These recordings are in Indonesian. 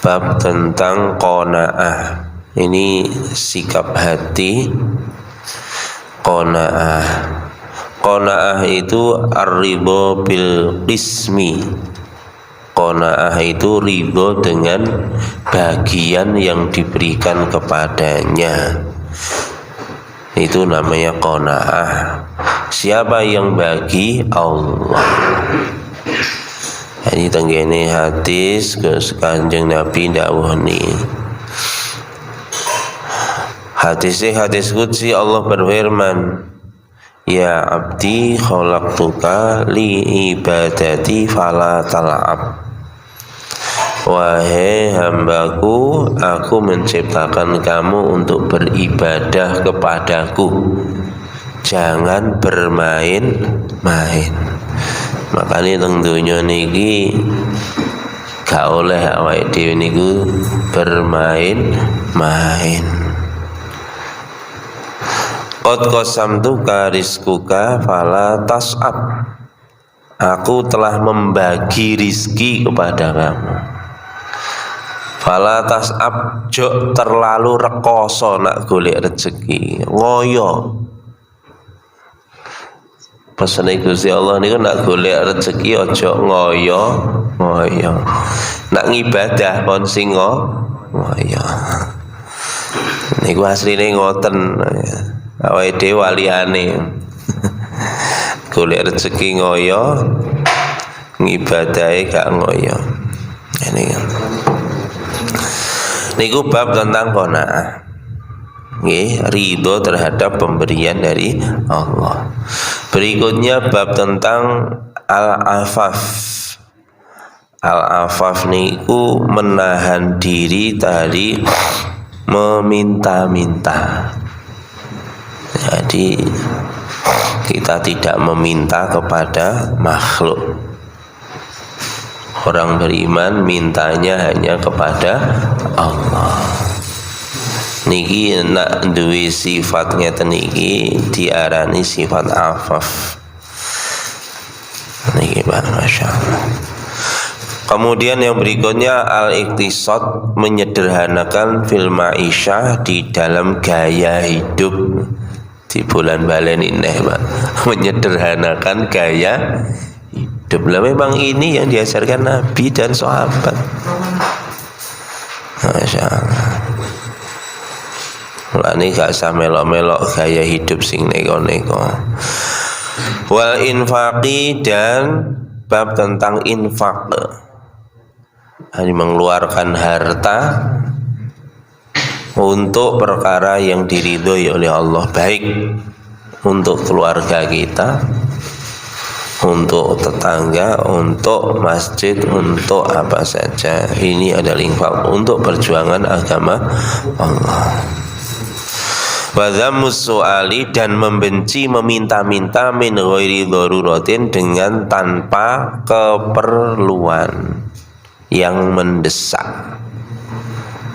Bab tentang qanaah. Ini sikap hati. Qanaah. Qanaah itu ar-ridha bil qismi. Qanaah itu ridho dengan bagian yang diberikan kepadanya. Itu namanya qanaah. Siapa yang bagi? Allah. Ini tenggene hadis ke Kanjeng Nabi dawuh ni. Hadis qudsi Allah berfirman, ya abdi khalaqtuka li ibadati fala tal'ab. Wahai hambaku, aku menciptakan kamu untuk beribadah kepadaku, jangan bermain-main. Makanya teng donya niki gak oleh awake dhewe niku bermain-main. Qad qasamtuka rizquka fala tas'ab. Aku telah membagi rizki kepada kamu. Fala tas'ab, jok terlalu rekoso nak golek rezeki, ngoyo. Pesane Gusti Allah niku nak golek rezeki aja ngoyo. Nak ngibadah kon sing ngoyo. Niku asline ngoten. Awake dhewe waliyane. Golek rezeki ngoyo, ngibadahe gak ngoyo. Ini niku bab tentang qanaah. Nggih, ridho terhadap pemberian dari Allah. Berikutnya bab tentang al-afaf. Al-afaf niku menahan diri dari meminta-minta. Jadi kita tidak meminta kepada makhluk. Orang beriman mintanya hanya kepada Allah. Niki nak duwe sifat ngeten niki diarani sifat afaf. Niki Masya Allah. Kemudian yang berikutnya al-iktisad, menyederhanakan fil ma'isyah, di dalam gaya hidup. Di bulan balen ini Pak, menyederhanakan gaya hidup. Lah memang ini yang diajarkan Nabi dan sahabat. Masya Allah. Mulane gak usah melok-melok gaya hidup sing neko-neko. Wal infaqi, dan bab tentang infak. Ini mengeluarkan harta untuk perkara yang diridhoi oleh Allah, baik untuk keluarga kita, untuk tetangga, untuk masjid, untuk apa saja. Ini adalah infak untuk perjuangan agama Allah. Wa dhammus su'ali, dan membenci meminta-minta min ghairi daruratin, dengan tanpa keperluan yang mendesak.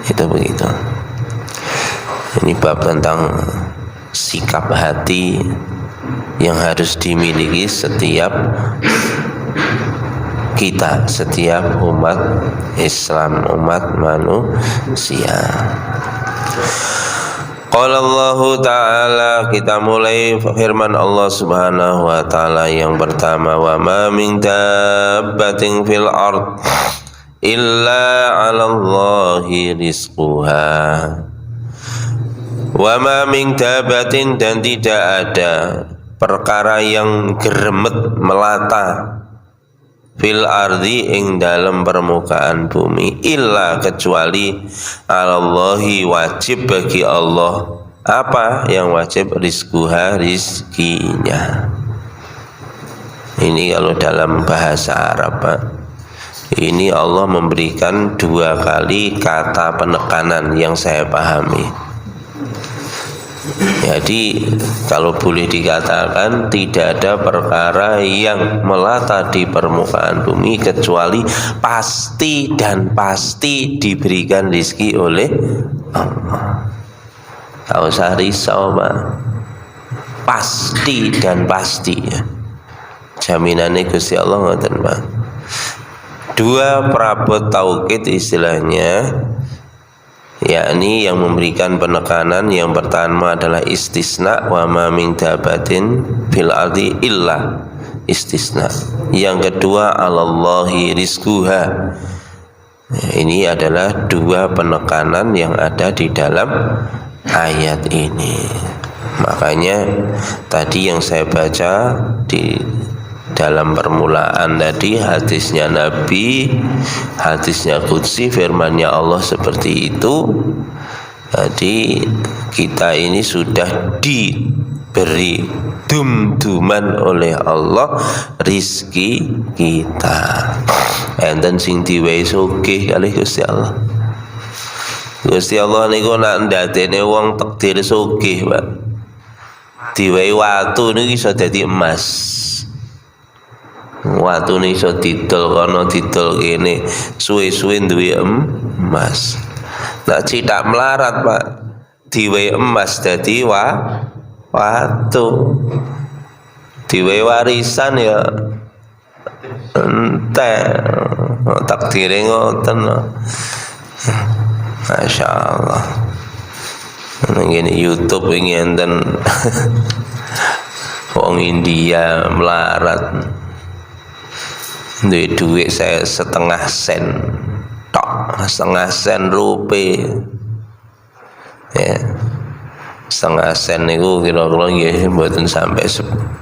Itu begitu. Ini bab tentang sikap hati yang harus dimiliki setiap kita, setiap umat Islam, umat manusia. Qala Allah Ta'ala, kita mulai firman Allah Subhanahu wa Ta'ala yang pertama, wa ma min dabbatin fil ard illa 'ala Allahi rizquha. Wa ma min dabbatin, dan tidak ada perkara yang geremet melata fil ardi, ing dalam permukaan bumi, illa, kecuali Allahi, wajib bagi Allah. Apa yang wajib? Rizquha, rizkinya. Ini kalau dalam bahasa Arab, Pak, ini Allah memberikan dua kali kata penekanan yang saya pahami. Jadi kalau boleh dikatakan tidak ada perkara yang melata di permukaan bumi kecuali pasti dan pasti diberikan rezeki oleh Allah. Tak usah risau, Pak. Pasti dan pasti. Jaminannya Gusti Allah ngoten, Pak. Dua perabot taukid istilahnya, yakni yang memberikan penekanan. Yang pertama adalah istisna, wa ma min dabatin fil ardi illa, istisna. Yang kedua alallahi rizquha. Ini adalah dua penekanan yang ada di dalam ayat ini. Makanya tadi yang saya baca di dalam permulaan tadi, hadisnya Nabi, hadisnya qudsi, firmannya Allah seperti itu. Jadi kita ini sudah diberi dum-duman oleh Allah rizki kita. Enten sing diwehi sugih kalih Gusti Allah. Gusti Allah niku nak ndadekne wong takdir sugih, Pak. Diwehi watu niku iso dadi emas. Watu ini iso didol kono didol kene, suwe-suwe duwe emas. Nah cithak melarat, Pak, diwehi emas dadi watu. Diwehi warisan ya entek, takdire ngoten. Masya Allah. Ngene YouTube ini enten wong India melarat, duit saya setengah sen tok, setengah sen rupiah ya. Setengah sen niku kira-kira nggih mboten sampai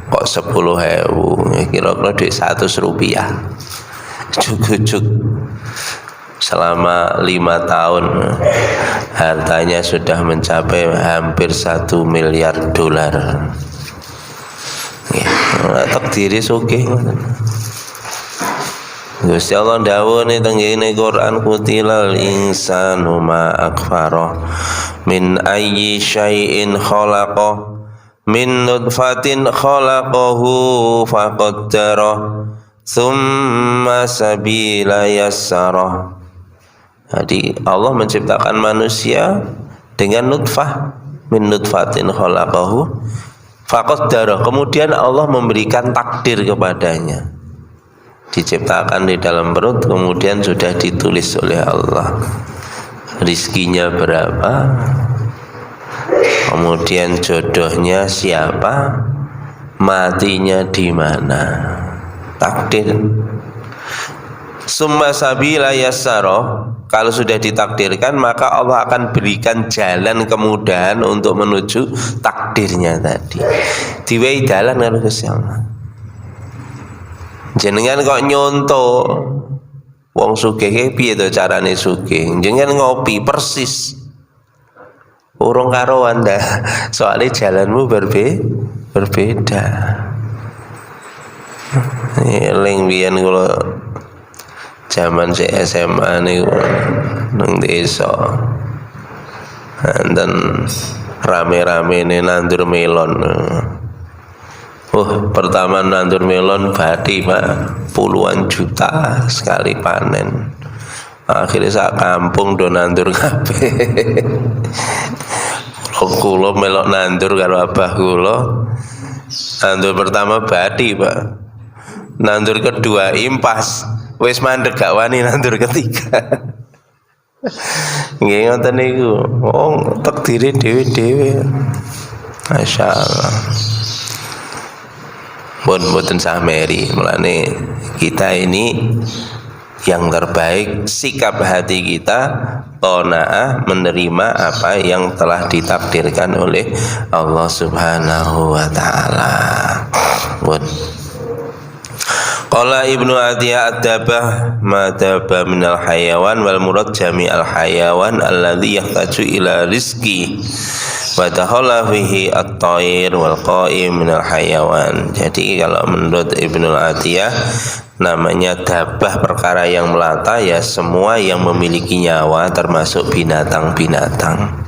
kok 10.000, kira-kira duit 100 rupiah. Cukup selama 5 tahun hartanya sudah mencapai hampir 1 miliar dolar. Takdiri sugih. Gusti Allah dawuh ning tengene Quran, kutilal insanu ma akfara min ayyi syai'in khalaqa min nutfatin khalaqahu faqaddara tsumma sabila yassara. Jadi Allah menciptakan manusia dengan nutfah, min nutfatin khalaqahu faqaddara, kemudian Allah memberikan takdir kepadanya. Diciptakan di dalam perut, kemudian sudah ditulis oleh Allah rizkinya berapa, kemudian jodohnya siapa, matinya di mana, takdir. Summa sabila yassara, kalau sudah ditakdirkan maka Allah akan berikan jalan kemudahan untuk menuju takdirnya tadi. Diwehi dalan karo Gusti Allah. Jenengan kok nyonto wong sugih piye to carane sugih? Jenengan ngopi persis urung karo Anda, soalnya jalanmu berbeda. Eling biyen kula zaman SMA niku nang desa. Enten rame-ramene nandur melon. Pertama nandur melon bathi, Pak, puluhan juta sekali panen. Akhirnya sak kampung do nandur kabeh. Kula melok nandur karo abah kula. Nandur pertama bathi, Pak. Nandur kedua impas. Wis mandek gak wani nandur ketiga. Nggih ngoten niku. Wong takdire dhewe-dhewe. Masyaallah. Boten sameri, mulane kita ini yang terbaik sikap hati kita qanaah menerima apa yang telah ditakdirkan oleh Allah Subhanahu wa taala. Qala Ibnu Atiyah ad-dabah ma daba minal hayawan wal murad jami'al hayawan alladhi yahtaju ila rizqi wa dakhala fihi at-thair wal qa'im minal hayawan. Jadi kalau menurut Ibnu Atiyah namanya dabah perkara yang melata ya semua yang memiliki nyawa termasuk binatang-binatang.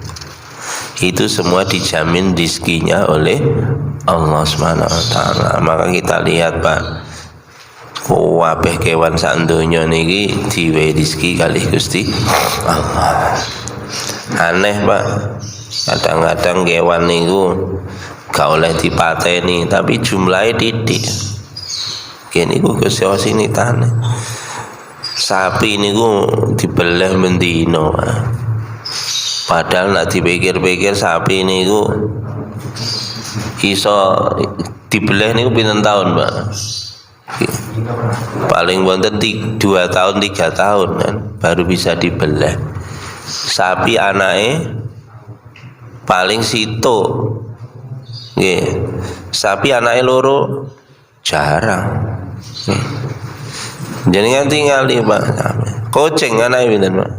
Itu semua dijamin rizkinya oleh Allah Subhanahu wa taala. Maka kita lihat, Pak, wabeh kewan sak donya niki diwehi rezeki kalih Gusti Allah. Aneh, Pak, kadang-kadang kewan niku gak oleh dipateni tapi jumlahnya titik. Kene iku Gusti Allah sinitane. Sapi niku dibelah mendino. Padahal nak dipikir-pikir sapi niku iso dibelah niku pinten tahun, Pak? Paling wonten 2 tahun 3 tahun kan baru bisa dibelah. Sapi anake paling situ. Nggih. Sapi anake loro jarang. Jenengan tinggal di Pak. Kucing anake pinten, Pak?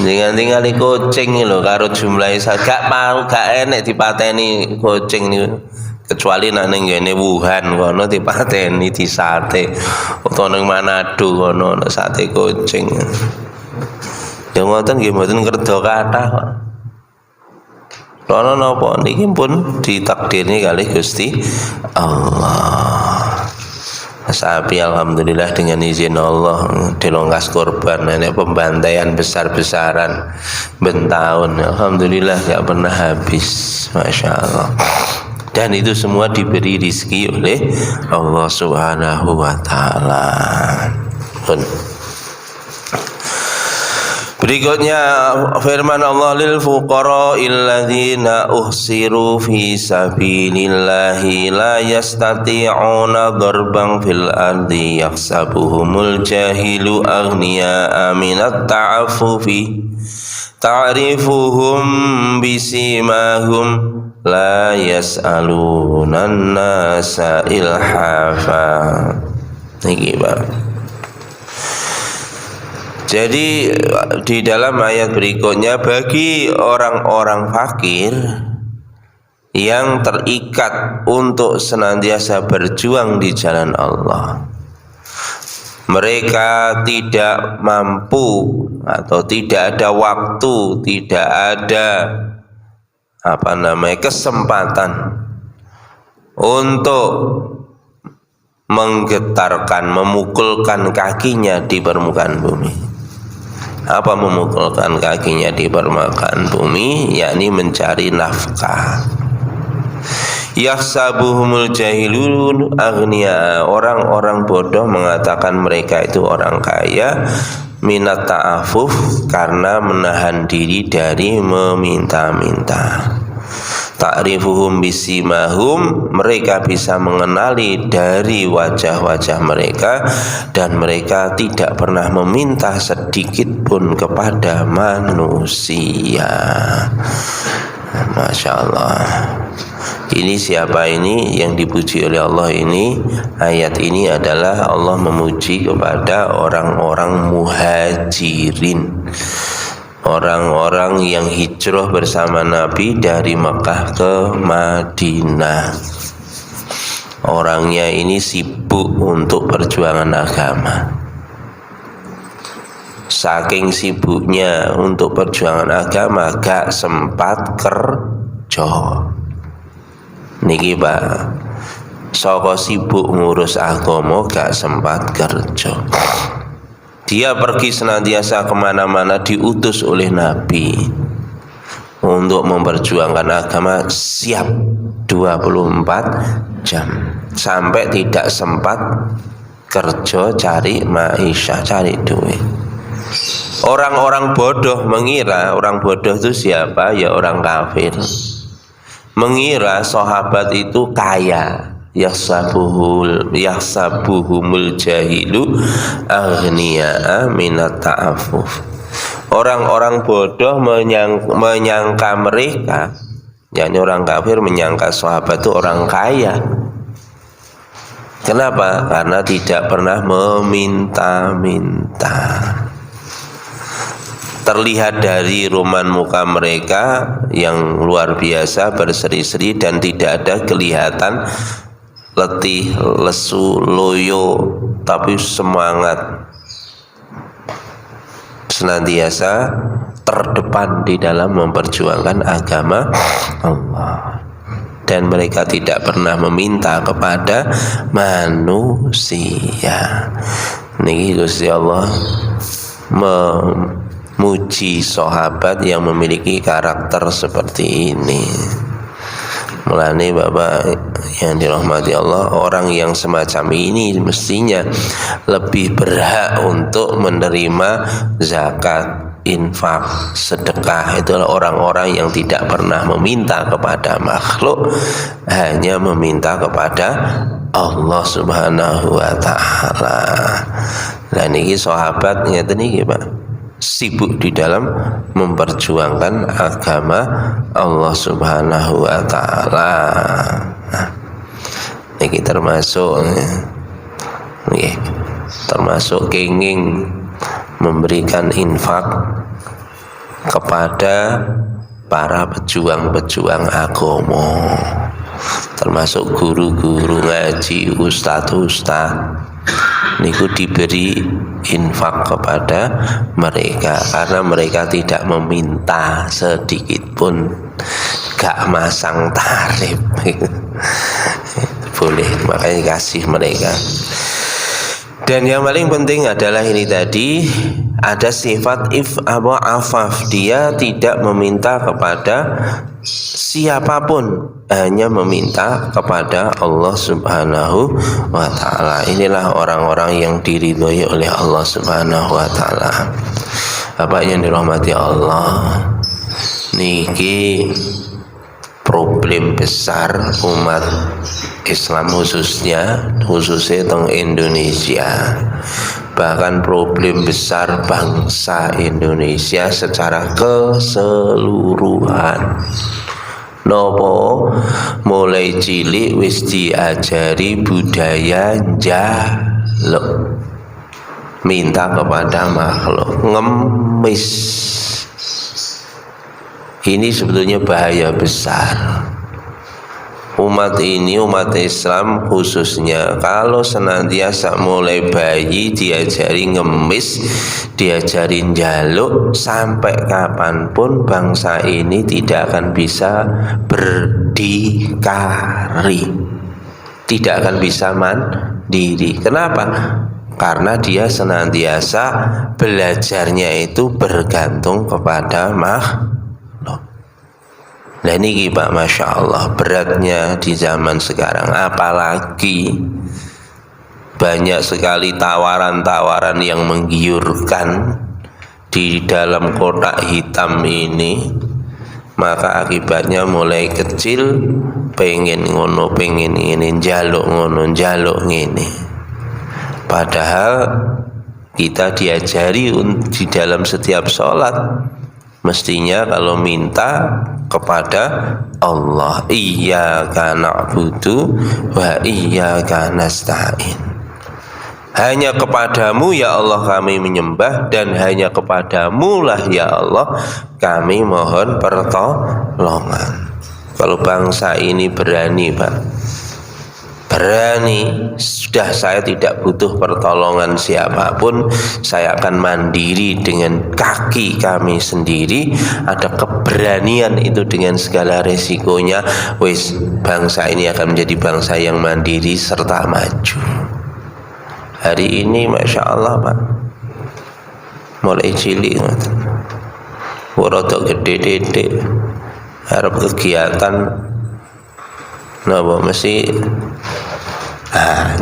Jangan tinggal di kucing lho karo jumlahe gak mau gak enek dipateni kucing niku. Kecuali nek ning ngene Wuhan kono dipateni disate utawa ning Manado kono ana sate kucing. Ya ngoten nggih mboten kerja kathah kok. Rono napa niki pun ditakdirni kalih Gusti Allah. Sapi alhamdulillah dengan izin Allah dilongkas korban, ini pembantaian besar-besaran bentahun, alhamdulillah gak pernah habis, masya Allah. Dan itu semua diberi rizki oleh Allah Subhanahu wa Ta'ala. Berikutnya firman Allah, lil fuqara'il ladzina uhsiru fi sabilillahi la yastati'una darban fil ardi yahsabuhumul jahilu aghniya'a minat ta'affufi ta'rifuhum bisimahum la yas'aluna an-nasa ilhafa. Niki Pak. Jadi di dalam ayat berikutnya, bagi orang-orang fakir yang terikat untuk senantiasa berjuang di jalan Allah, mereka tidak mampu atau tidak ada waktu, tidak ada kesempatan untuk menggetarkan, memukulkan kakinya di permukaan bumi. Apa memukulkan kakinya di permukaan bumi? Yakni mencari nafkah. Yahsabuhumul jahilun aghnia, orang-orang bodoh mengatakan mereka itu orang kaya, minat ta'afuf, karena menahan diri dari meminta-minta. Ta'rifuhum bisimahum, mereka bisa mengenali dari wajah-wajah mereka, dan mereka tidak pernah meminta sedikit pun kepada manusia. Masya Allah. Ini siapa ini yang dipuji oleh Allah ini? Ayat ini adalah Allah memuji kepada orang-orang muhajirin, orang-orang yang hijrah bersama Nabi dari Mekah ke Madinah. Orangnya ini sibuk untuk perjuangan agama. Saking sibuknya untuk perjuangan agama, gak sempat kerja. Niki Pak, saka sibuk ngurus agama gak sempat kerja. Dia pergi senantiasa kemana-mana, diutus oleh Nabi untuk memperjuangkan agama, siap 24 jam, sampai tidak sempat kerja cari maisha, cari duit. Orang-orang bodoh mengira, orang bodoh itu siapa? Ya orang kafir. Mengira sahabat itu kaya. Yahsabuhumul jahilu aghniya'a minat ta'afuf. Orang-orang bodoh menyangka mereka, yakni orang kafir menyangka sahabat itu orang kaya. Kenapa? Karena tidak pernah meminta-minta. Terlihat dari ruman muka mereka yang luar biasa, berseri-seri, dan tidak ada kelihatan letih, lesu, loyo, tapi semangat, senantiasa terdepan di dalam memperjuangkan agama Allah. Dan mereka tidak pernah meminta kepada manusia. Niki Gusti Allah memuji sahabat yang memiliki karakter seperti ini. Mulane Bapak yang dirahmati Allah, orang yang semacam ini mestinya lebih berhak untuk menerima zakat, infak, sedekah. Itulah orang-orang yang tidak pernah meminta kepada makhluk, hanya meminta kepada Allah Subhanahu wa taala. Nah niki sahabat ngeten niki Pak, sibuk di dalam memperjuangkan agama Allah Subhanahu wa taala. Nah, niki termasuk kenging memberikan infak kepada para pejuang-pejuang agama, termasuk guru-guru ngaji, ustadz-ustadz niku diberi infak kepada mereka karena mereka tidak meminta sedikit pun, gak masang tarif. Boleh, makanya kasih mereka. Dan yang paling penting adalah ini tadi, ada sifat afaf, dia tidak meminta kepada siapapun, hanya meminta kepada Allah Subhanahu wa taala. Inilah orang-orang yang diridhoi oleh Allah Subhanahu wa taala. Bapak yang dirahmati Allah, niki problem besar umat Islam khususnya teng Indonesia, bahkan problem besar bangsa Indonesia secara keseluruhan. Nopo mulai cilik wis diajari budaya njaluk, minta kepada makhluk, ngemis. Ini sebetulnya bahaya besar. Umat ini, umat Islam khususnya, kalau senantiasa mulai bayi diajari ngemis, diajarin jaluk, sampai kapanpun bangsa ini tidak akan bisa berdikari, tidak akan bisa mandiri. Kenapa? Karena dia senantiasa belajarnya itu bergantung kepada makhluk. Nah ini Pak, Masya Allah, beratnya di zaman sekarang. Apalagi banyak sekali tawaran-tawaran yang menggiurkan di dalam kotak hitam ini. Maka akibatnya mulai kecil pengen ngono, pengen ini, jaluk ngono, jaluk ini. Padahal kita diajari di dalam setiap sholat, mestinya kalau minta kepada Allah, iyyaka na'budu wa iyyaka nasta'in. Hanya kepadamu ya Allah kami menyembah, dan hanya kepadamu lah ya Allah kami mohon pertolongan. Kalau bangsa ini berani Pak, berani, sudah saya tidak butuh pertolongan siapapun, saya akan mandiri dengan kaki kami sendiri. Ada keberanian itu dengan segala resikonya, wis bangsa ini akan menjadi bangsa yang mandiri serta maju. Hari ini Masya Allah Pak, mulai cilik rodok gede-gede harap kegiatan napa mesti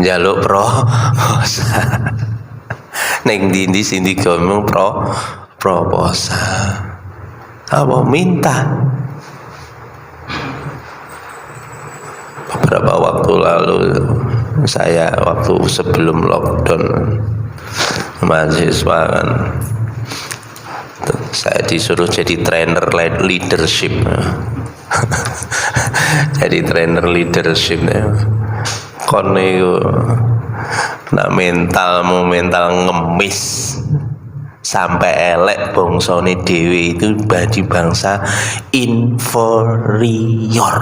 njaluk proposal. Neng dindi sindi ngomong proposal. Apa minta? Beberapa waktu lalu saya, waktu sebelum lockdown, mahasiswa kan, saya disuruh jadi trainer leadership. Jadi trainer leadership kon niku nak mental ngemis sampai elek bangsane dhewe itu bagi bangsa inferior,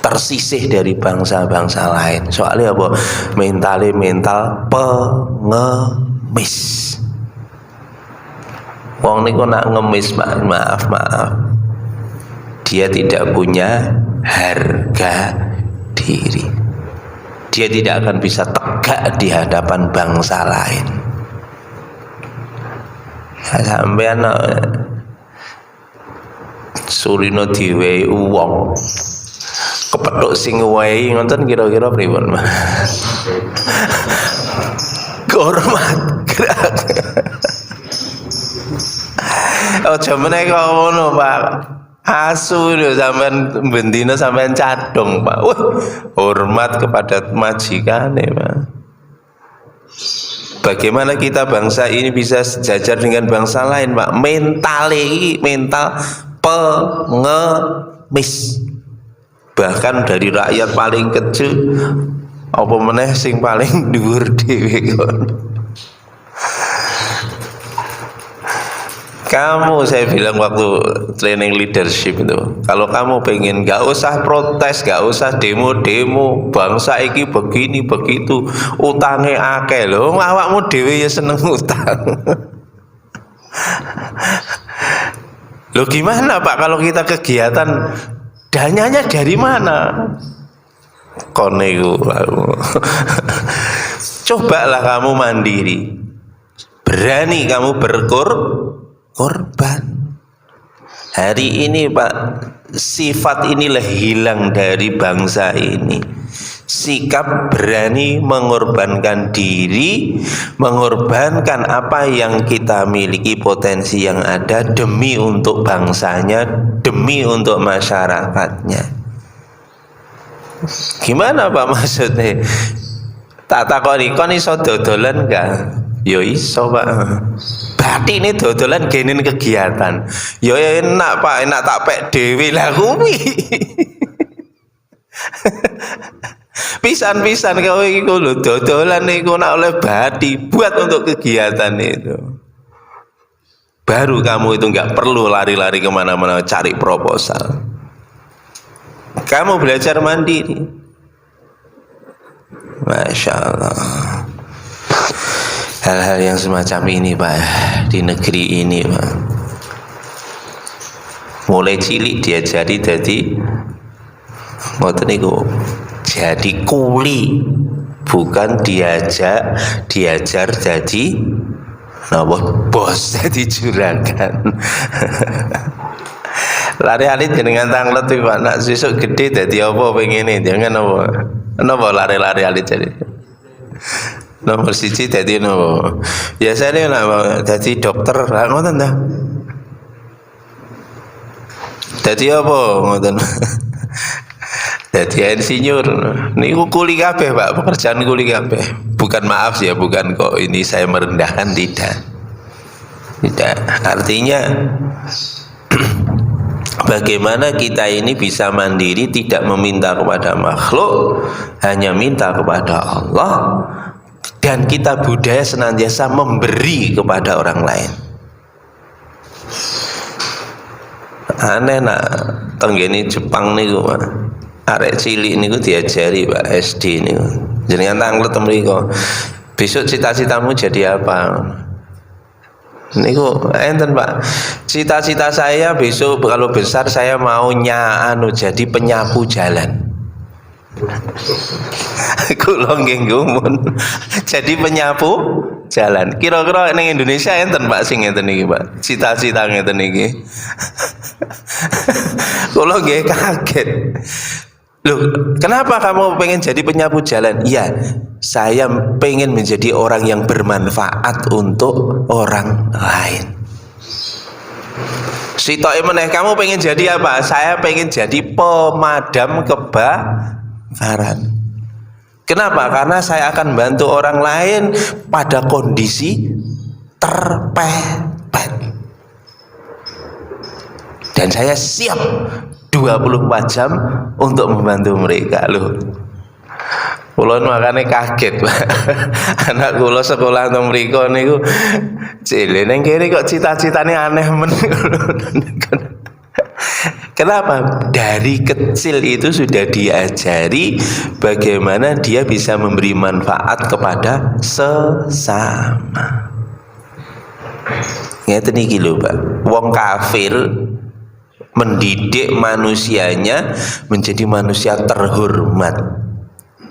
tersisih dari bangsa-bangsa lain. Soalnya apa? Mental pengemis. Wong niku nak ngemis, maaf, dia tidak punya harga diri. Dia tidak akan bisa tegak di hadapan bangsa lain. Surina diwehi wong kepethuk sing wehi ngoten kira-kira pripun Pak? Hormat gerak. Aja meneh kok ngono Pak. Asu lho sampean bendina sampean cadong Pak. Wah, hormat kepada majikane Pak. Bagaimana kita bangsa ini bisa sejajar dengan bangsa lain Pak? Mental pengemis. Bahkan dari rakyat paling kecil apa meneh sing paling dhuwur dhewe kon. Kamu saya bilang waktu training leadership itu, kalau kamu pengen gak usah protes, gak usah demo-demo, bangsa iki begini begitu, utangnya akeh lho, awakmu dhewe ya seneng utang. Loh gimana Pak kalau kita kegiatan dananya dari mana? Konego. Cobalah kamu mandiri, berani kamu korban. Hari ini Pak, sifat inilah hilang dari bangsa ini. Sikap berani mengorbankan diri, mengorbankan apa yang kita miliki, potensi yang ada demi untuk bangsanya, demi untuk masyarakatnya. Gimana Pak maksudnya? Tak takoni kon iso dodolan gak? Ya iso Pak. Berarti ini dodolan genin kegiatan. Ya enak Pak, enak tak pek dhewe lah kuwi. Pisan-pisan kowe iku lho dodolan niku nak oleh bati buat untuk kegiatan itu. Baru kamu itu nggak perlu lari-lari kemana-mana cari proposal. Kamu belajar mandiri. Masya Allah. Hal-hal yang semacam ini Pak di negeri ini Pak, mulai cilik diajari jadi ngoten niku, jadi kuli, bukan diajar jadi napa bos, jadi juragan. Lari-lari jenengan tanglet Pak, nak sesuk gede dadi apa pengene jangan apa lari-lari alit jadi nomor siji dadi no. Biasane nek dadi dokter lah ngoten ta. Dadi apa ngoten. Dadi insinyur. Niku kuli kabeh Pak, pekerjaan kuli kabeh. Bukan maaf ya, bukan kok ini saya merendahkan, tidak. Tidak. Artinya bagaimana kita ini bisa mandiri, tidak meminta kepada makhluk, hanya minta kepada Allah. Dan kita budaya senantiasa memberi kepada orang lain. Aneh nak tenggene Jepang niku Pak. Arek cilik niku diajari Pak SD niku. Jenengan tanglet mriko. Besok cita-citamu jadi apa? Niku enten Pak. Cita-cita saya besok kalau besar saya mau jadi penyapu jalan. Kula nggih gumun jadi penyapu jalan. Kira-kira ning Indonesia enten Pak sing ngeten iki Pak. Cita-cita ngeten iki. Kula nggih kaget. Loh, kenapa kamu pengen jadi penyapu jalan? Iya, saya pengen menjadi orang yang bermanfaat untuk orang lain. Sitoke meneh kamu pengen jadi apa? Saya pengen jadi pemadam kebakaran. Kenapa? Karena saya akan bantu orang lain pada kondisi terpepet. Dan saya siap 24 jam untuk membantu mereka loh. Kula makane kaget Pak. Anak kula sekolah nang mriko niku cilik ning kene kok cita-citane aneh men. Kenapa? Dari kecil itu sudah diajari bagaimana dia bisa memberi manfaat kepada sesama. Ngeten iki lho Pak. Wong kafir mendidik manusianya menjadi manusia terhormat.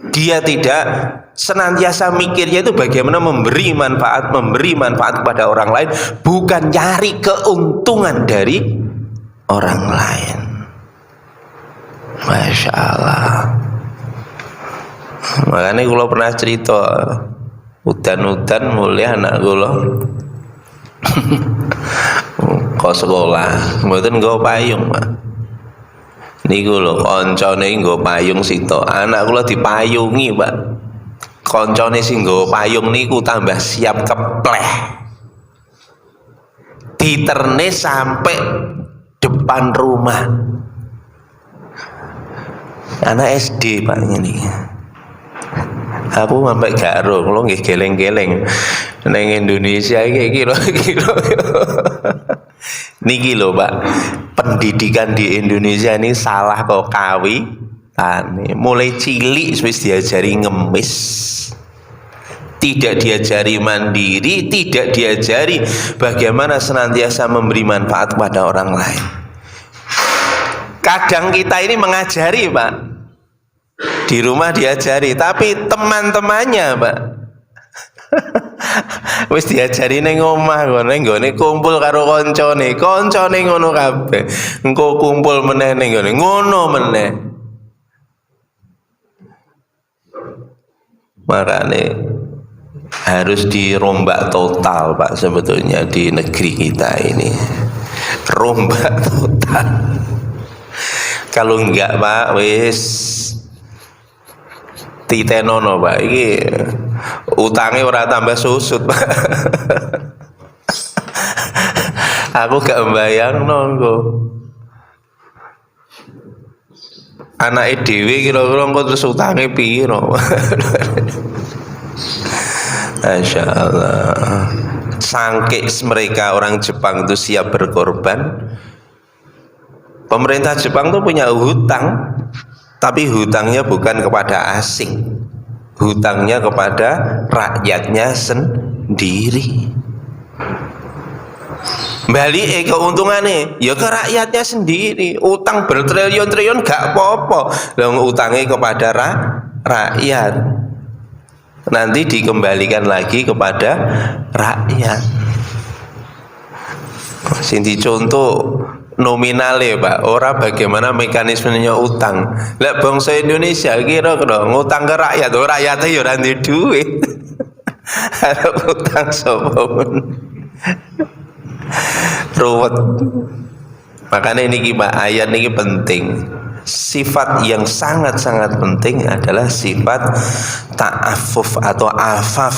Dia tidak senantiasa mikirnya itu bagaimana memberi manfaat kepada orang lain, bukan nyari keuntungan dari orang lain. Masya Allah. Makanya kalau pernah cerita udan-udan mulai anak kula kok sekolah mboten nggo payung, Pak. Niku lho kancane nggo payung sito. Anak kula dipayungi, Pak. Kancane sing nggo payung niku tambah siap kepleh. Diterne sampai depan rumah. Anak SD, Pak, ini. Aku sampai garo, kalau nggih geleng-geleng neng Indonesia iki kira niki lho, Pak. Pendidikan di Indonesia ini salah kok kawitane. Mulai cilik wis diajari ngemis. Tidak diajari mandiri, tidak diajari bagaimana senantiasa memberi manfaat kepada orang lain. Kadang kita ini mengajari, Pak. Di rumah diajari, tapi teman-temannya, Pak, wis diajari ning omah nggone kumpul karo koncone ngono kabeh. Engko kumpul meneh ning ngene ngono meneh. Makane harus dirombak total, Pak, sebetulnya di negeri kita ini. Rombak total. Kalau enggak, Pak, wis titenono, Pak, iki utangnya ora tambah susut, Pak. Aku gak mbayangno engko anake dhewe kira-kira engko terus utange piro. Masya Allah. Sangke mereka orang Jepang itu siap berkorban. Pemerintah Jepang tuh punya hutang, tapi hutangnya bukan kepada asing, hutangnya kepada rakyatnya sendiri. Balik keuntungannya ya ke rakyatnya sendiri. Utang bertriliun-triliun gak apa-apa, yang utangnya kepada rakyat nanti dikembalikan lagi kepada rakyat. Sing dicontoh nominale, Pak, ora bagaimana mekanismenya utang. Lah bangsa Indonesia kira-kira ngutang ke rakyat, rakyatnya ya ora ndek duit. Arep utang sapa men. Ruwet. Makanya ini Pak, ayat ini penting. Sifat yang sangat-sangat penting adalah sifat ta'affuf atau afaf.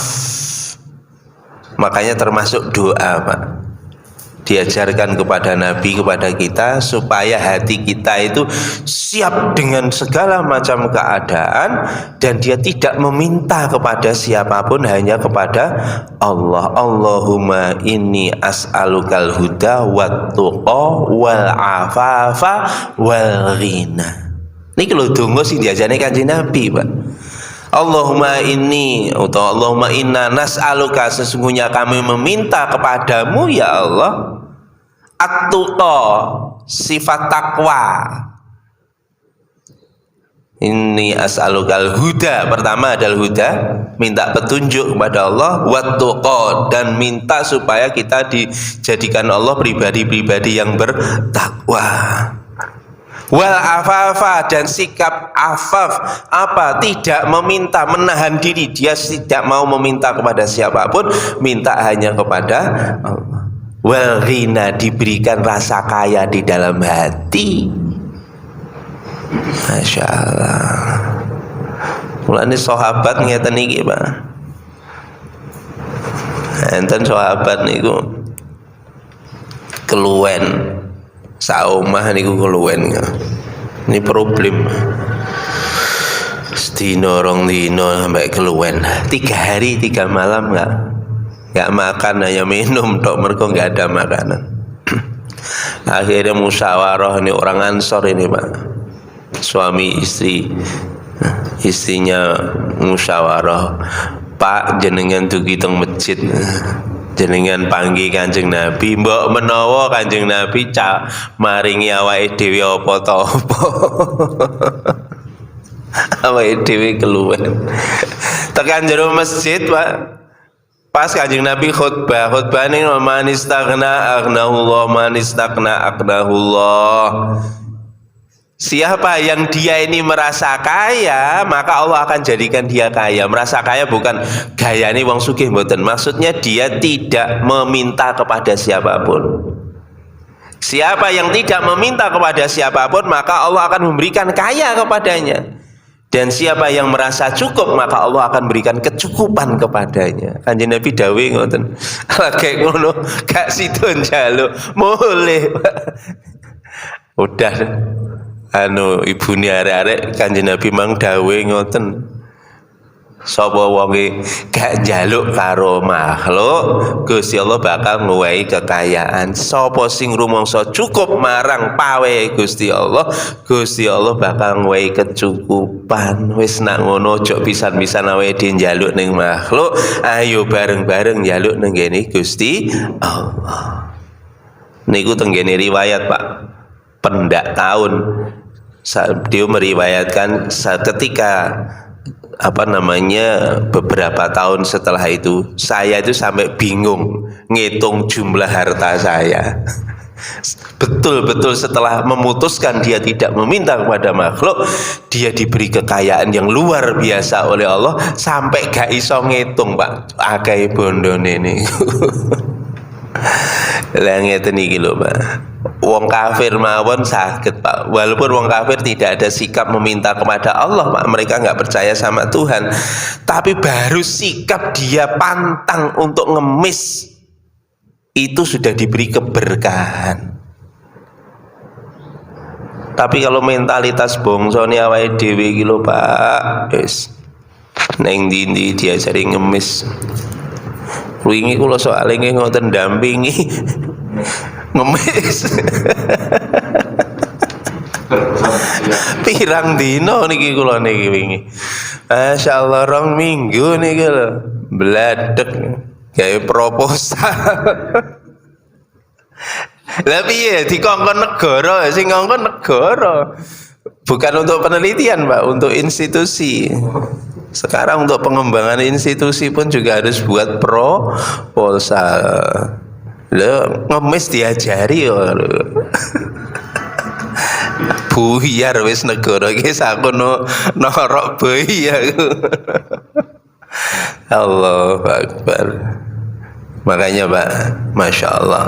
Makanya termasuk doa, Pak, diajarkan kepada Nabi, kepada kita, supaya hati kita itu siap dengan segala macam keadaan dan dia tidak meminta kepada siapapun, hanya kepada Allah. Allahumma inni as'alukal huda wat tuqa wal afafa wal ghina. Niki lho donga sing diajane Kanjeng Nabi, Pak. Allahumma inni atau Allahumma inna nas'aluka, sesungguhnya kami meminta kepadamu ya Allah at-tuqa, sifat takwa. Ini as'alukal huda, pertama adalah huda, minta petunjuk kepada Allah, wat-tuqa, dan minta supaya kita dijadikan Allah pribadi-pribadi yang bertakwa. Wal afafa, dan sikap afaf, apa? Tidak meminta, menahan diri, dia tidak mau meminta kepada siapapun, minta hanya kepada Allah. Wal ghina, diberikan rasa kaya di dalam hati. Masya Allah. Mulane sahabat ngeten iki, Pak. Enten sahabat niku keluwen saomah niku keluwen. Ini problem. Sedina rong dina sampai keluwen. 3 hari 3 malam enggak makan, hanya minum tok, mergo enggak ada makanan. Akhirnya musyawarah, ini orang Ansor ini, Pak, suami istri. Istrinya musyawarah, Pak, jenengan dugi teng masjid, jenengan panggil Kanjeng Nabi, mbok menawa Kanjeng Nabi maringi awake dhewe apa ta apa. Awake dhewe keluwen tekan jero masjid, Pak, pas Kanjeng Nabi khutbah ini man istaghna aghnahullah, man istaghna aghnahullah. Siapa yang dia ini merasa kaya, maka Allah akan jadikan dia kaya. Merasa kaya bukan gaya ini wong sugih mboten. Maksudnya dia tidak meminta kepada siapapun. Siapa yang tidak meminta kepada siapapun, maka Allah akan memberikan kaya kepadanya. Dan siapa yang merasa cukup, maka Allah akan berikan kecukupan kepadanya. Kanjeng Nabi dawuh ngoten. Kayak ngono, gak sido njaluk, boleh. Udah ibune arek-arek Kanjeng Nabi mang dawuh ngoten. Sapa wonge gak njaluk karo makhluk, Gusti Allah bakal ngowahi kekayaan. Sapa sing rumangsa cukup marang pawe Gusti Allah bakal ngowahi kecukupan. Wis nak ngono aja pisan-pisan awake dhewe njaluk ning makhluk, ayo bareng-bareng njaluk ning ngene Gusti Allah. Niku tenggene riwayat Pak Pendak Tahun, dia meriwayatkan ketika beberapa tahun setelah itu saya itu sampai bingung ngitung jumlah harta saya. Betul-betul setelah memutuskan dia tidak meminta kepada makhluk, dia diberi kekayaan yang luar biasa oleh Allah sampai gak iso ngitung Pak, akeh bondone niku. Lah ngeten iki lho Pak. Wong kafir mawon sakit Pak. Walaupun wong kafir tidak ada sikap meminta kepada Allah Pak, mereka nggak percaya sama Tuhan. Tapi baru sikap dia pantang untuk ngemis itu sudah diberi keberkahan. Tapi kalau mentalitas bongsone awake dhewe iki lho Pak, wis neng ndi diajari ngemis. Wingi kula soalé ngoten ndampingi ngemis. Pirang dino niki kula niki wingi. Masyaallah 2 minggu niki lho. Bladek gawe proposal. Lah piye dikongkon negara, sing ngongkon negara. Bukan untuk penelitian, Pak, untuk institusi. Sekarang untuk pengembangan institusi pun juga harus buat proposal. Lo ngemis diajari ya. Buyar wis negara iki sakono norok bayi aku. Allahu Akbar. Makanya Pak, Masya Allah,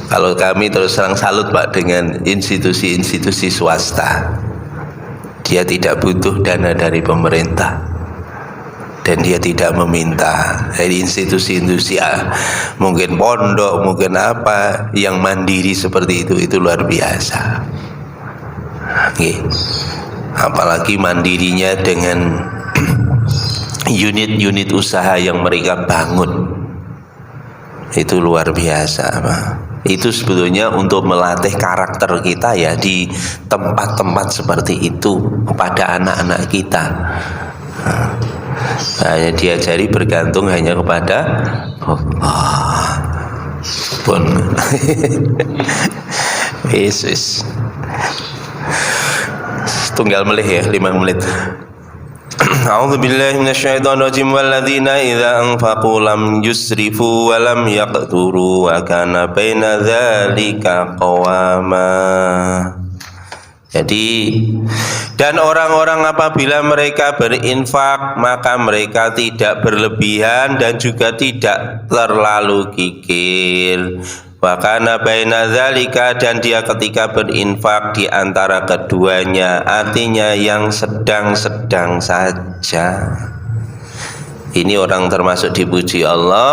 kalau kami terus terang salut Pak dengan institusi-institusi swasta. Dia tidak butuh dana dari pemerintah, dan dia tidak meminta dari institusi-institusi mungkin pondok, mungkin apa yang mandiri seperti itu luar biasa. Apalagi mandirinya dengan unit-unit usaha yang mereka bangun, itu luar biasa Pak. Itu sebetulnya untuk melatih karakter kita ya di tempat-tempat seperti itu kepada anak-anak kita. Hanya diajari bergantung hanya kepada Allah pun. Yesus tunggal melih ya 5 menit. A'udzu billahi minasyaitonir rajim walladzina idza anfaqu lam yusrifu wa lam yaqturu wa kana baina dzalika qawama. Jadi, dan orang-orang apabila mereka berinfak maka mereka tidak berlebihan dan juga tidak terlalu kikir. Wa kana baina dzalika, dan dia ketika berinfak di antara keduanya, artinya yang sedang-sedang saja. Ini orang termasuk dipuji Allah.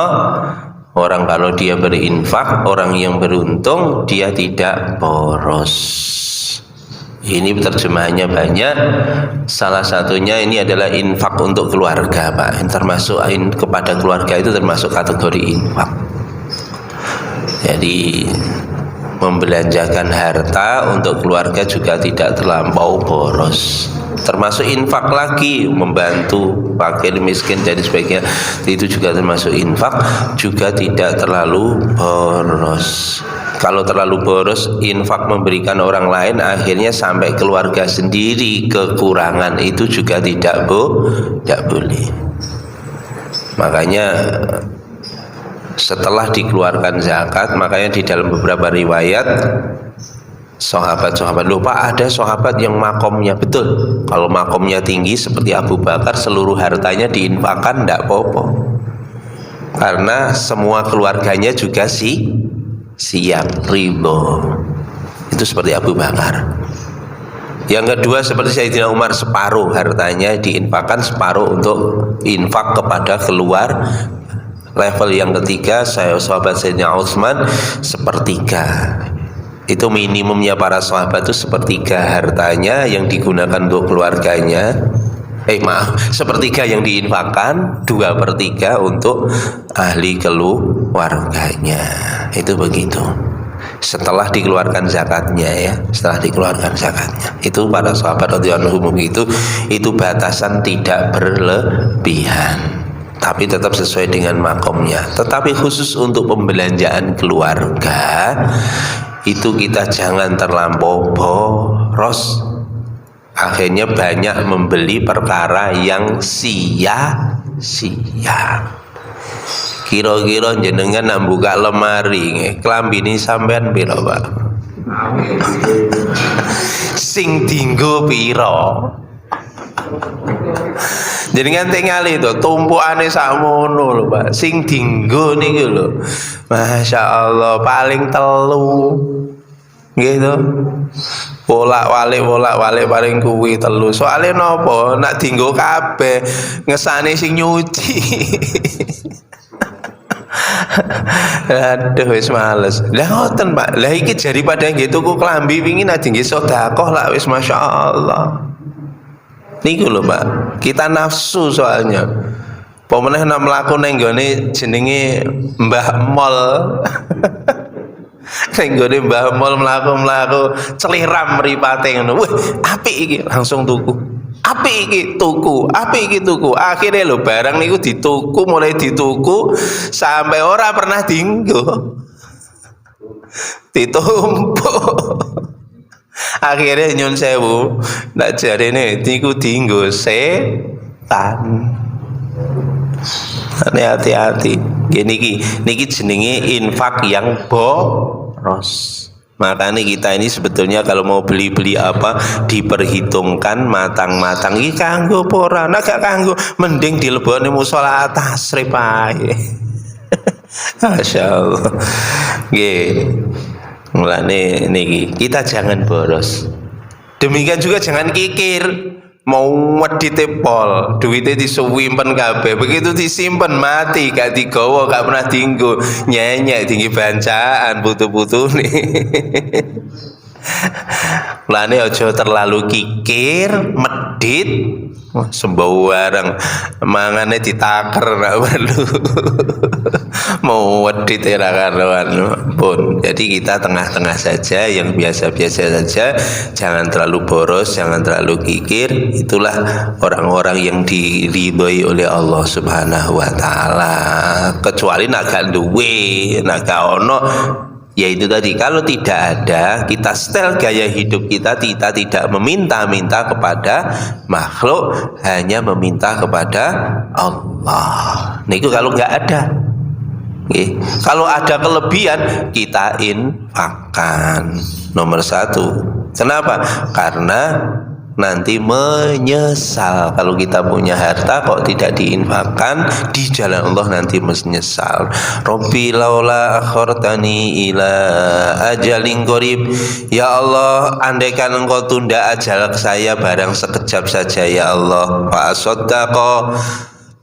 Orang kalau dia berinfak, orang yang beruntung, dia tidak boros. Ini terjemahannya banyak. Salah satunya ini adalah infak untuk keluarga Pak. Termasuk kepada keluarga itu termasuk kategori infak. Jadi membelanjakan harta untuk keluarga juga tidak terlampau boros. Termasuk infak lagi, membantu fakir miskin dan sebagainya, itu juga termasuk infak, juga tidak terlalu boros. Kalau terlalu boros infak memberikan orang lain, akhirnya sampai keluarga sendiri kekurangan, itu juga tidak boleh. Makanya setelah dikeluarkan zakat. Makanya di dalam beberapa riwayat sahabat-sahabat, lupa ada sahabat yang makomnya betul, kalau makomnya tinggi seperti Abu Bakar, seluruh hartanya diinfakkan tidak apa-apa, karena semua keluarganya juga siap ridho. Itu seperti Abu Bakar. Yang kedua seperti Sayyidina Umar, separuh hartanya diinfakkan, separuh untuk infak kepada keluar. Level yang ketiga sahabat Sayyidina Utsman, sepertiga. Itu minimumnya para sahabat itu sepertiga hartanya yang digunakan untuk keluarganya. Sepertiga yang diinfakkan, 2/3 untuk ahli keluarganya. Itu begitu. Setelah dikeluarkan zakatnya ya, setelah dikeluarkan zakatnya. Itu para sahabat radhiyallahu anhum itu batasan tidak berlebihan, tapi tetap sesuai dengan makomnya. Tetapi khusus untuk pembelanjaan keluarga itu kita jangan terlampau boros, akhirnya banyak membeli perkara yang sia-sia. Kira-kira jenengan nak buka lemari kelambi ini sampean piro Pak? Sing dinggo piro? Jenengan tinggal itu tumpukane sakmono lho Pak, sing dinggo niku lho. Masya Allah paling telu gitu, bolak-balik paling kuwi telu. Soalnya nopo nak dinggo kabeh ngesane sing nyuci. Aduh wis males. Lah ngoten Pak. Lah iki daripada nggih tuku klambi wingi nak nggih sedekah lah wis masyaallah. Niku lho Pak. Kita nafsu soalnya. Pemeneh nak mlaku ning gone jenenge Mbah Mall. Ning gone Mbah Mall mlaku-mlaku celiram mripate ngono. Wih, apik iki langsung tuku. Apik iki tuku, apik iki tuku. Akhirnya lho barang niku dituku, mulai dituku sampai ora pernah dienggo. Ditumpuk. Akhirnya nyun sewu, ndak jarene niku dienggo setan. Hati-hati. Niki jenenge infak yang boros. Makanya kita ini sebetulnya kalau mau beli-beli apa diperhitungkan matang-matang. Iki kanggo apa ora? Nek gak kanggo mending dilebokne musala tasrif ae. Masyaallah. Nggih. Mulane niki kita jangan boros. Demikian juga jangan kikir. Mau wedite pol, duitnya disuwimpen kabeh, begitu disimpen mati, gak digawa, gak pernah dienggo, nyenyek tinggi bancaan butuh-butuh nih. Mulane aja terlalu kikir, medit, sembarang mangane ditaker gak perlu. Mau wedit era karuan pun. Jadi kita tengah-tengah saja, yang biasa-biasa saja, jangan terlalu boros, jangan terlalu kikir. Itulah orang-orang yang diridhoi oleh Allah Subhanahu wa taala. Kecuali nak gak duwe, nak gak ono, yaitu tadi, kalau tidak ada, kita setel gaya hidup kita tidak meminta-minta kepada makhluk, hanya meminta kepada Allah. Niku kalau nggak ada. Kalau ada kelebihan kita infakkan. Nomor 1. Kenapa? Karena nanti menyesal. Kalau kita punya harta kok tidak diinfakkan di jalan Allah, nanti menyesal. Rabbi laula akhartani ila ajalin qarib. Ya Allah, andaikan engkau tunda ajal saya barang sekejap saja ya Allah. Fa saddaqa,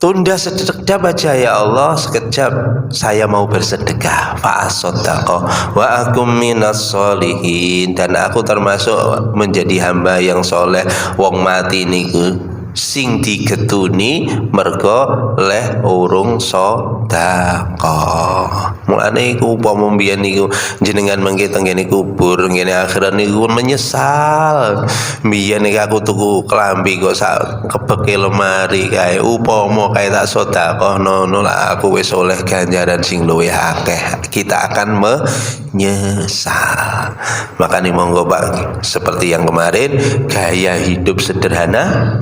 tunda sekejap aja ya Allah, sekejap saya mau bersedekah. Fa saddaqa wa akum minas sholihin, dan aku termasuk menjadi hamba yang soleh. Wong mati niku sing digetuni mergo leh urung sedekah. Mulane iku upama mbiyen niku jenengan mengke teng kene kubur, ngene akhirat niku menyesal. Mbiyen nek aku tuku klambi kok sak kebeke lemari kae, upama kae tak sedekah nono lah aku wis oleh ganjaran sing luwih akeh. Kita akan menyesal. Makanya monggo Pak, seperti yang kemarin, gaya hidup sederhana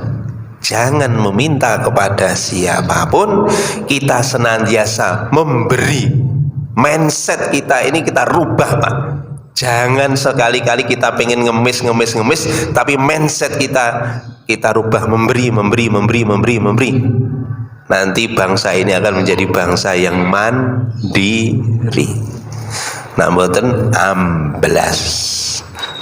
Jangan meminta kepada siapapun, kita senantiasa memberi. Mindset kita ini kita rubah, Pak. Jangan sekali-kali kita pengen ngemis, tapi mindset kita rubah, memberi. Nanti bangsa ini akan menjadi bangsa yang mandiri. Nah, mboten amblas.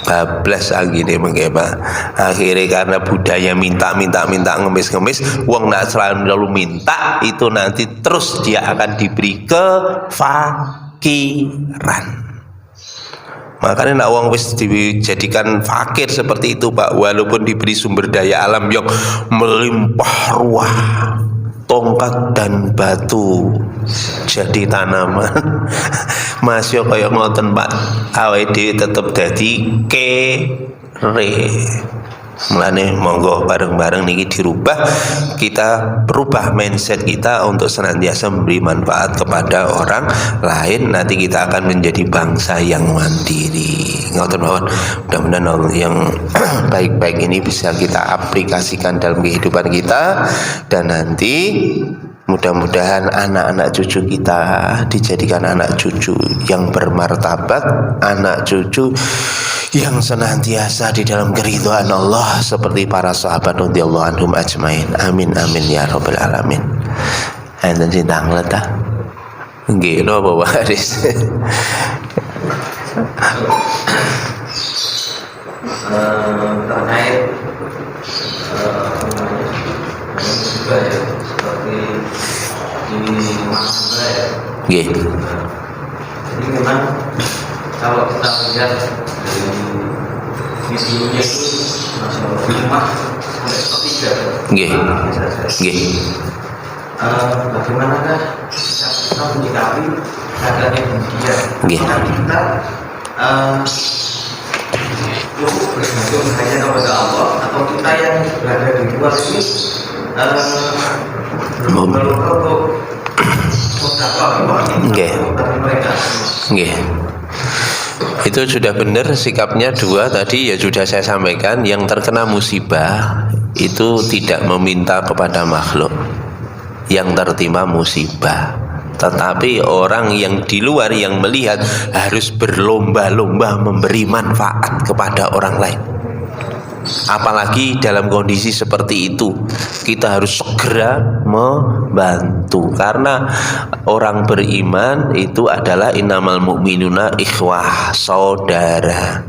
Bablas anggine mengke Pak. Akhirnya karena budaya minta ngemis, wong nak selalu minta, itu nanti terus dia akan diberi kefakiran. Makanya nak wong wis dijadikan fakir seperti itu Pak, walaupun diberi sumber daya alam yang melimpah ruah, tongkat dan batu jadi tanaman, masih kaya ngoten Pak, awake dhewe tetep dadi kere. Mulane monggo bareng-bareng niki dirubah, kita berubah mindset kita untuk senantiasa memberi manfaat kepada orang lain. Nanti kita akan menjadi bangsa yang mandiri. Ngoten mawon. Mudah-mudahan yang baik-baik ini bisa kita aplikasikan dalam kehidupan kita, dan nanti mudah-mudahan anak-anak cucu kita dijadikan anak cucu yang bermartabat, anak cucu yang senantiasa di dalam keridhaan Allah seperti para sahabat radhiyallahu anhum ajmain. Amin amin ya rabbal alamin. Enten sing tanglet ta? Nggih napa Pak Haris? Terkait juga ya, seperti di Masjid ya. Nggih. Jadi memang kalau kita lihat dari videonya itu masih rumah sampai ketiga. Nggih. Nggih. Bagaimanakah kita menyikapi keadaan yang demikian? Nggih. Kita cukup bergantung hanya kepada Allah, atau kita yang berada di luar ini belum perlu untuk Nggih. Nggih. Itu sudah benar sikapnya dua tadi ya, sudah saya sampaikan. Yang terkena musibah itu tidak meminta kepada makhluk yang tertimpa musibah, tetapi orang yang di luar yang melihat harus berlomba-lomba memberi manfaat kepada orang lain. Apalagi dalam kondisi seperti itu, kita harus segera membantu, karena orang beriman itu adalah innamal mu'minuna ikhwah, saudara.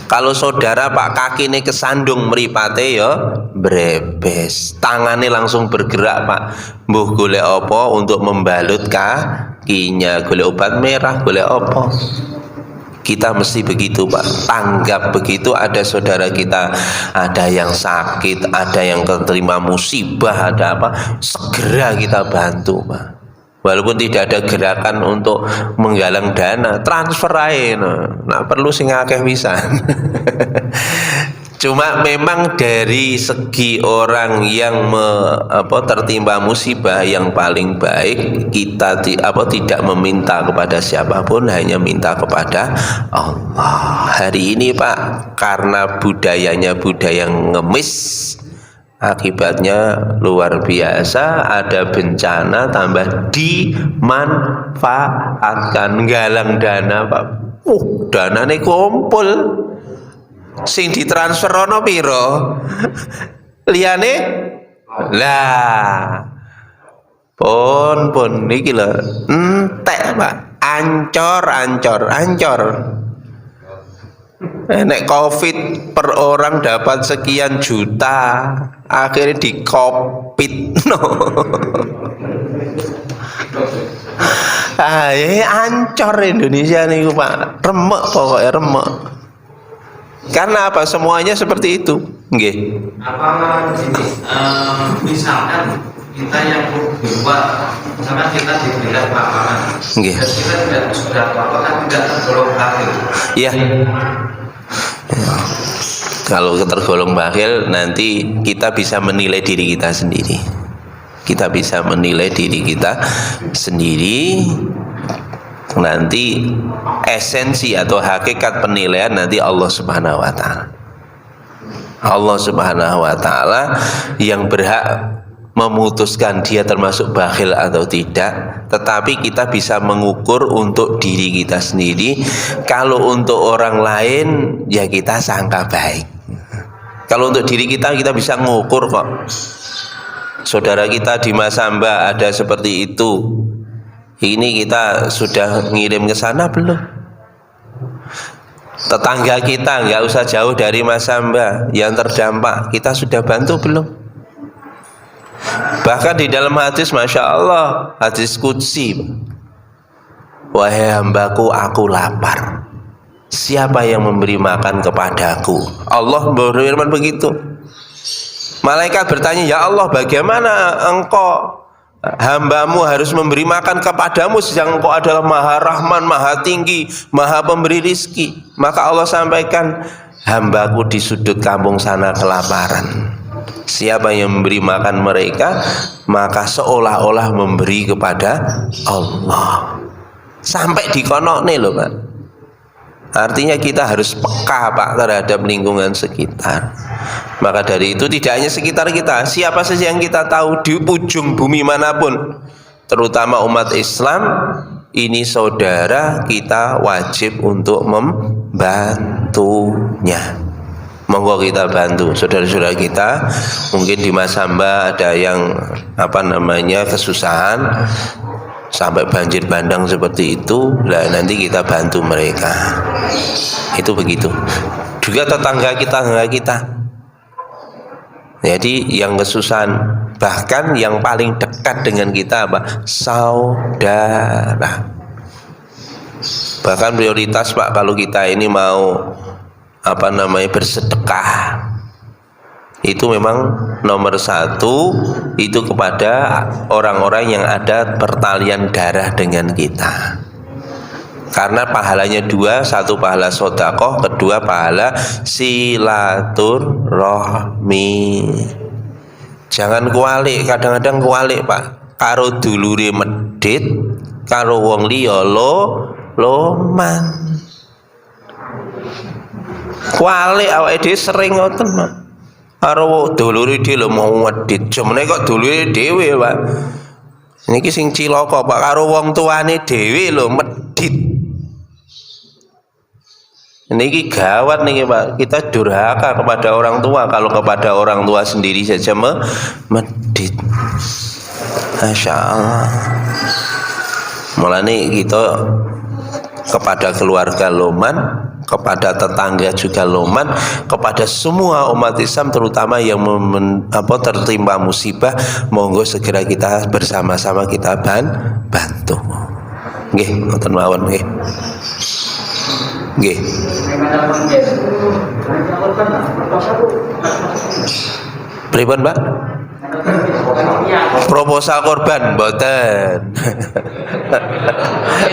Kalau saudara Pak kakine kesandung mripate ya brebes, tangane langsung bergerak Pak, mbuh golek apa untuk membalut kakinya, golek obat merah, golek apa. Kita mesti begitu Pak, tanggap begitu. Ada saudara kita, ada yang sakit, ada yang terima musibah, ada apa, segera kita bantu Pak. Walaupun tidak ada gerakan untuk menggalang dana, transfer aja, nah perlu sing akeh pisan. Cuma memang dari segi orang yang tertimpa musibah, yang paling baik kita tidak meminta kepada siapapun, hanya minta kepada Allah. Hari ini Pak, karena budayanya budaya ngemis, akibatnya luar biasa, ada bencana tambah dimanfaatkan, galang dana Pak. Danane kumpul, sing ditransfer ono piro? Liyane lah. Pun niki lho, entek Pak, ancor. Nek Covid per orang dapat sekian juta, akhirnya di COVID no. Ancor Indonesia niku Pak, remek pokoknya remek. Karena apa? Semuanya seperti itu. Nggih. Apa gini, misalkan kita yang di luar, misalkan kita diberikan makanan, Nggih. dan kita tidak sudah apakah tidak tergolong bakhil? Iya. Kalau tergolong bakhil, nanti kita bisa menilai diri kita sendiri. Kita bisa menilai diri kita sendiri. Nanti esensi atau hakikat penilaian nanti Allah Subhanahu wa taala. Allah Subhanahu wa taala yang berhak memutuskan dia termasuk bakhil atau tidak, tetapi kita bisa mengukur untuk diri kita sendiri. Kalau untuk orang lain ya kita sangka baik. Kalau untuk diri kita bisa mengukur kok. Saudara kita di Masamba ada seperti itu. Ini kita sudah ngirim ke sana belum? Tetangga kita nggak usah jauh dari Masamba yang terdampak, kita sudah bantu belum? Bahkan di dalam hadis, Masya Allah, hadis qudsi, wahai hambaku, aku lapar, siapa yang memberi makan kepadaku? Allah berfirman begitu. Malaikat bertanya, ya Allah, bagaimana engkau hambamu harus memberi makan kepadamu sedang engkau adalah maha rahman, maha tinggi, maha pemberi rizki? Maka Allah sampaikan, hambaku di sudut kampung sana kelaparan, siapa yang memberi makan mereka maka seolah-olah memberi kepada Allah. Sampai di kono nih loh Pak. Artinya kita harus peka Pak terhadap lingkungan sekitar. Maka dari itu tidak hanya sekitar kita, siapa saja yang kita tahu di ujung bumi manapun, terutama umat Islam, ini saudara kita wajib untuk membantunya. Monggo kita bantu saudara-saudara kita. Mungkin di Masamba ada yang kesusahan sampai banjir bandang seperti itu, nah nanti kita bantu mereka. Itu begitu. Juga tetangga kita. Jadi yang kesusahan, bahkan yang paling dekat dengan kita apa? Saudara. Bahkan prioritas Pak kalau kita ini mau bersedekah, itu memang nomor satu itu kepada orang-orang yang ada pertalian darah dengan kita, karena pahalanya dua, satu pahala sedekah, kedua pahala silaturahmi. Jangan kualik, kadang-kadang kualik Pak, karo dulure medit, karo wong liya loman. Kualik awake dhewe sering ngoten Pak. Karo dulure dhewe lho mau medit, jemene kok dulure dhewe Pak. Niki sing cilaka Pak, karo wong tuane dhewe lho medit. Niki gawat niki Pak, kita durhaka kepada orang tua kalau kepada orang tua sendiri saja medit. Masya Allah. Mulane kita kepada keluarga loman, kepada tetangga juga loman, kepada semua umat Islam terutama yang tertimpa musibah, monggo segera kita bersama-sama kita bantu. Nggih, ngoten mawon nggih. Nggih. Pripun, Pak? Proposal korban mboten.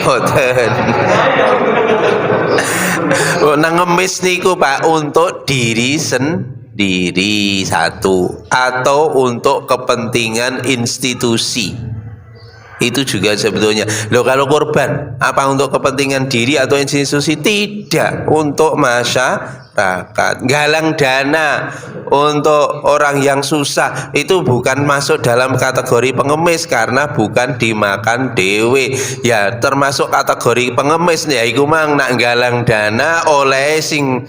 Mboten. Nang ngemis niku Pak untuk diri sendiri satu, atau untuk kepentingan institusi. Itu juga sebetulnya. Loh, kalau korban apa untuk kepentingan diri atau institusi? Tidak, untuk masyarakat. Galang dana untuk orang yang susah itu bukan masuk dalam kategori pengemis, karena bukan dimakan dewe. Ya termasuk kategori pengemis ya iku mang nak galang dana oleh sing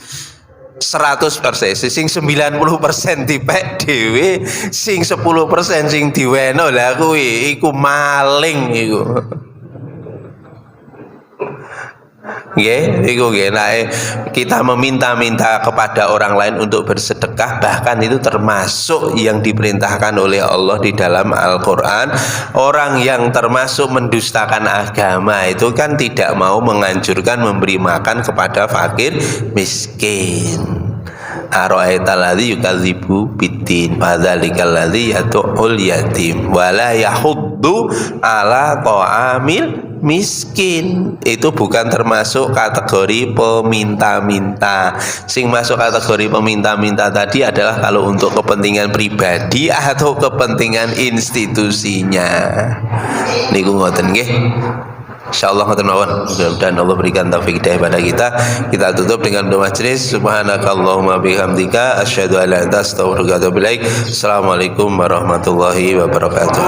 100%, sing 90% dipek dhewe, sing 10% sing diweno. Lah kuwi iku maling iku. Nggih, iku nggih. Nah, kita meminta-minta kepada orang lain untuk bersedekah, bahkan itu termasuk yang diperintahkan oleh Allah di dalam Al-Qur'an. Orang yang termasuk mendustakan agama itu kan tidak mau menganjurkan memberi makan kepada fakir miskin. Ara'aital ladzi yukadzibu biddin fadzalikal ladzi yad'ul yatim wala yahuddu ala ta'amil miskin. Itu bukan termasuk kategori peminta-minta. Sing masuk kategori peminta-minta tadi adalah kalau untuk kepentingan pribadi atau kepentingan institusinya. Niku ngoten nggih. Insyaallah ngoten mawon. Mudah-mudahan Allah berikan taufik hidayah pada kita. Kita tutup dengan doa majlis. Subhanakallahumma bihamdika asyhadu an la ilaha illa anta astaghfiruka wa atubu ilaik. Assalamualaikum warahmatullahi wabarakatuh.